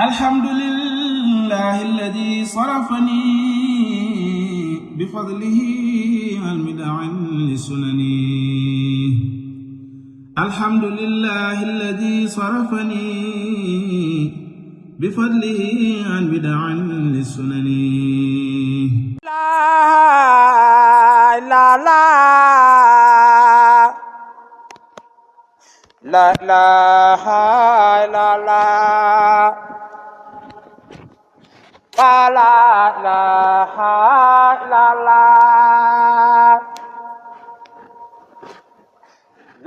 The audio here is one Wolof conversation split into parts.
alhamdulillahi alladi sarafani bifadlihi an mid'an lisunani alhamdulillahi alladi sarafani bifadlihi an mid'an lisunani La ilaha illallah la ilaha illallah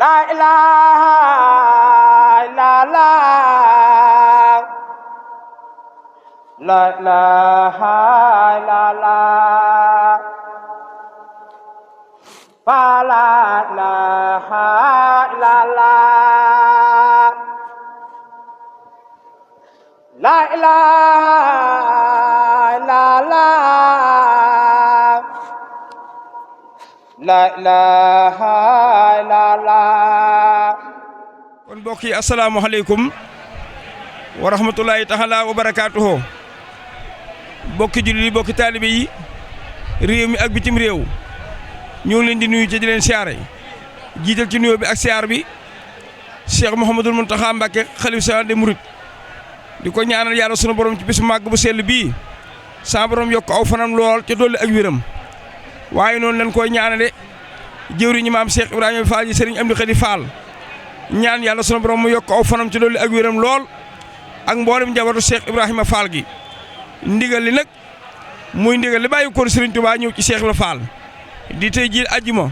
la ilaha illallah la ilaha illallah la ilaha illallah La ilaha illallah La ilaha illallah kon mbokk yi assalaamu alaykum wa rahmatullahi taala wa barakaatuhu bokki jullit yi bokki taalibe yi réew mi ak bitim réew ñu ngi leen di nuyu ci di leen siyaare jiital ci nuyoo bi ak siyaar bi Cheikh Mouhamadoul Mountakha Mbacké xalifa général des mourides di ko ñaanal yàlla sunu borom ci bisu màgg bu sell bii sa borom yokk aw fanam lool te dolli ak wéram waaye noonu lañ koy ñaanale jëwriñu maam Cheikh Ibrahima Fall yi Serigne Amdi Khady Fall ñaan yàlla sunu borom mu yokk aw fanam te dolli ak wéram lool ak mboolem njabootu Cheikh Ibrahima Fall gi ndigal li nag muy ndigal li bàyyi ko Serigne Touba ñëw ci Cheikh Ibrahima Fall di tey ji ajjuma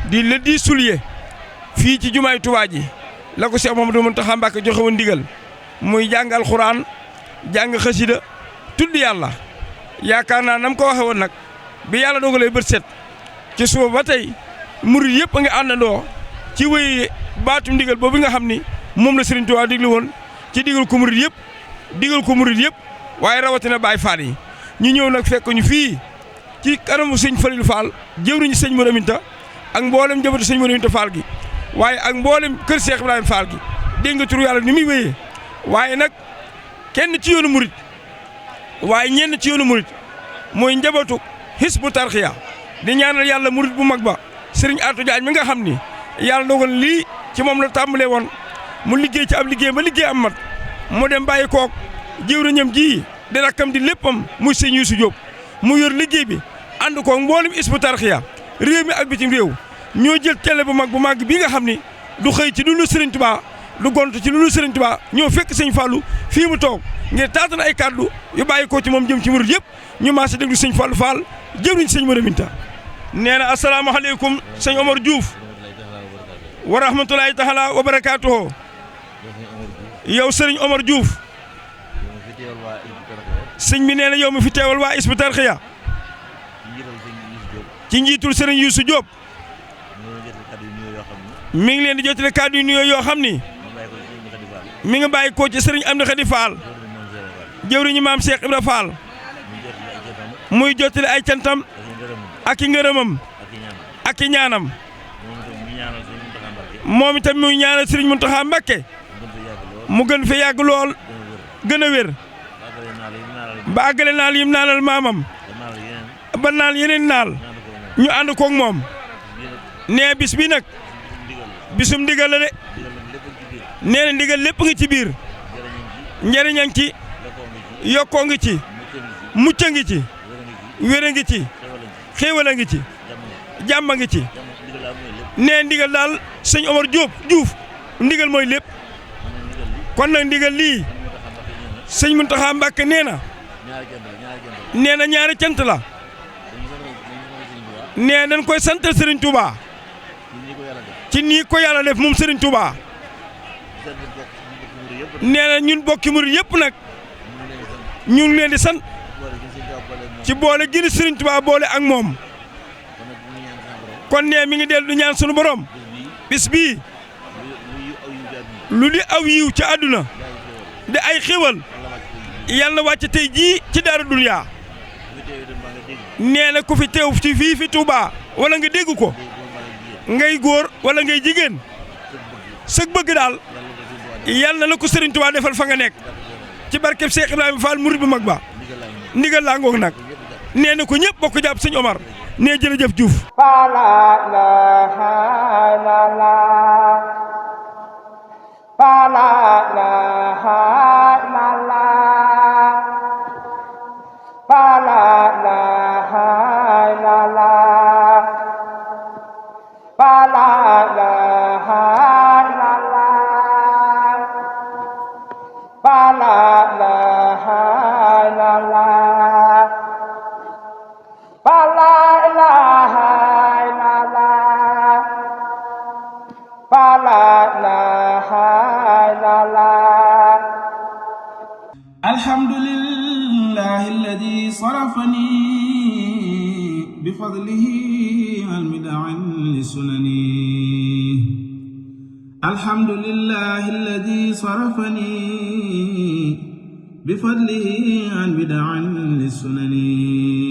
di le 10 juillet fii ci jumaay Touba ji la ko Cheikh Mouhamadoul Mountakha Mbacké joxe woon ndigal muy jàng alxuraan jàng xasida tudd yàlla yaakaar naa nam ko waxe woon nag bi yàlla dogalee bët set ci suba ba tey murid yëpp a ngi àndandoo ci wéy baatum ndigal boobu nga xam ni moom la Serigne Touba diglu woon ci digal ko murid yëpp waaye rawatina Baye Fall yi ñu ñëw nag fekk ñu fii ci kanamu sëñ Falilou Fall jëwriñu sëñ Modou Aminta ak mboolem njabootu sëñ Modou Aminta Fall gi waaye ak mboolem kër Cheikh Ibrahima Fall gi dégg nga turu yàlla ni muy wéyee waaye nag kenn ci yoonu murit waaye ñenn ci yoonu murit mooy njabootu Hizbut Tarqiyyah di ñaanal yàlla murit bu mag ba Serigne Atou Diagne mi nga xam ni yàlla dogal lii ci moom la tàmbalee woon mu liggéey ci ab liggéey ba liggéey am mat mu dem bàyyi koog jëwriñam ji di rakkam di léppam muy sëñ Youssou Diop mu yor liggéey bi ànd koog mboolem Hizbut Tarqiyyah réew mi ak bitim réew ñoo jël télé bu mag bii nga xam ni du xëy ci dundu Serigne Touba du gont ci lu Serigne Touba ñoo fekk sëñ Fallou fii mu toog ngir taatan ay kàddu yu bàyyi ko ci moom jëm ci murid yëpp ñu maase déglu sëñ Fallou Fall jëwriñ sëñ Modou Aminta nee na asalaamaaleykum sëñ Omar Diouf wa rahmatulahi taala wa barakaatuhu yow sëriñ Omar Diouf sëñ bi nee na yow mi fi teewal waa Hizbut Tarqiyyah ci njiitul sëriñ Youssou Diop mi ngi leen di jotale kàddu yu nuyoo yoo xam ni mi nga bàyyi ko ci sëriñ Amdi Khady Fall jëwriñu maam Cheikh Ibra Fall muy jotale ay cantam ak i ngërëmam ak i ñaanam moom itam muy ñaanal sëriñ Mountakha Mbacké mu gën fi yàgg lool gën a wér ba àggale naal yim naalal maamam ba naal yeneen naal ñu ànd koog moom nee bis bi nag bisum ndigal la de nee na ndigal lépp ngi ci biir njëriñ a ngi ci yokkoo ngi ci mucc a ngi ci wér a ngi ci xéewal a ngi ci jàmm a ngi ci nee ndigal daal sëñ Omar Diouf ndigal mooy lépp kon nag ndigal lii sëñ Mountakha Mbacké nee na ñaari cant la nee dañ koy santal Serigne Touba ci nii ko yàlla def moom Serigne Touba nee na ñun bokki murid yëpp nag ñu ngi leen di sant ci boole gën Serigne Touba boole ak moom kon nee mi ngi dellu di ñaan sunu borom bis bii lu di aw yiw ci àdduna di ay xéwal yàlla na wàcc tey jii ci Daaru Dunya nee na ku fi teew ci fii fi Touba wala nga dégg ko ngay góor wala ngay jigéen sëg bëgg daal yàlla na la ko Serigne Touba defal fa nga nekk ci barkeb Cheikh Ibrahima Fall murid bu mag ba ndigal laa ngoog nag nee na ko ñëpp bokk jàpp sëñ Omar nee jërëjëf Diouf fa la ilaha illallah fa la ilaha illallah fa la ilaha illallah fa la ilaha illallah fa la ilaha illallah fa la ilaha illallah fa la ilaha illallah alhamdulillahi alladi sarafani bifadlihi an bid'an lisunani alhamdulillahi alladi sarafani bifadlihi an bid'an lisunani